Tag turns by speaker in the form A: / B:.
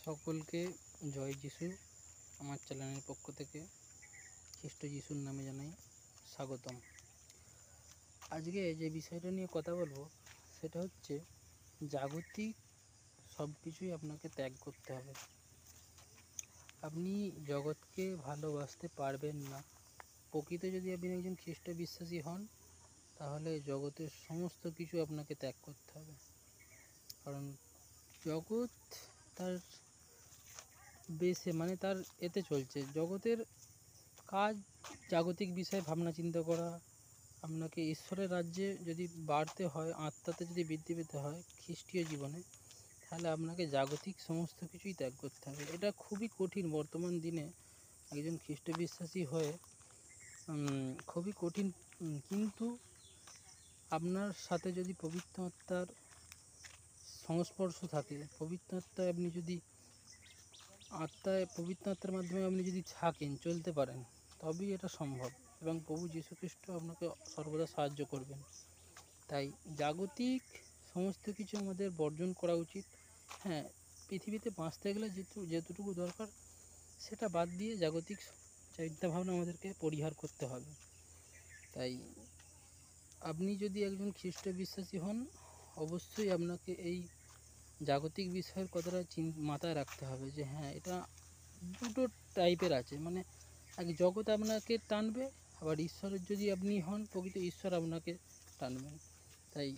A: সকলকে জয় যিশু। আমার চ্যানেলের পক্ষ থেকে খ্রিস্ট যিশুর নামে জানাই স্বাগতম। আজকে যে বিষয়টা নিয়ে কথা বলবো সেটা হচ্ছে জাগতিক সব কিছুই আপনাকে ত্যাগ করতে হবে। আপনি জগৎকে ভালোবাসতে পারবেন না। প্রকৃত যদি আপনি একজন খ্রিস্ট বিশ্বাসী হন, তাহলে জগতের সমস্ত কিছু আপনাকে ত্যাগ করতে হবে। কারণ জগৎ তার বেশে তার এতে চলছে। জগতের কাজ জাগতিক বিষয়ে ভাবনা চিন্তা করা। আপনাকে ঈশ্বরের রাজ্যে যদি বাড়তে হয়, আত্মাতে যদি বৃদ্ধি পেতে হয় খ্রিস্টীয় জীবনে, তাহলে আপনাকে জাগতিক সমস্ত কিছুই ত্যাগ করতে হবে। এটা খুবই কঠিন বর্তমান দিনে একজন খ্রিস্ট বিশ্বাসী হয়ে, খুবই কঠিন। কিন্তু আপনার সাথে যদি পবিত্র আত্মার সংস্পর্শ থাকে, পবিত্র আত্মায় আপনি যদি পবিত্র আত্মার মাধ্যমে আপনি যদি থাকেন, চলতে পারেন, তবেই এটা সম্ভব এবং প্রভু যীশু খ্রিস্ট আপনাকে সর্বদা সাহায্য করবেন। তাই জাগতিক সমস্ত কিছু আমাদের বর্জন করা উচিত। হ্যাঁ, পৃথিবীতে বাঁচতে গেলে যেটুকু দরকার সেটা বাদ দিয়ে জাগতিক চিন্তাভাবনা আমাদেরকে পরিহার করতে হবে। তাই আপনি যদি একজন খ্রিস্ট বিশ্বাসী হন, অবশ্যই আপনাকে এই জাগতিক বিষয়ের কথাটা মাথায় রাখতে হবে যে হ্যাঁ, এটা দুটো টাইপের আছে। এক জগৎ আপনাকে টানবে, আবার ঈশ্বরের যদি আপনি হন প্রকৃত, ঈশ্বর আপনাকে টানবেন। তাই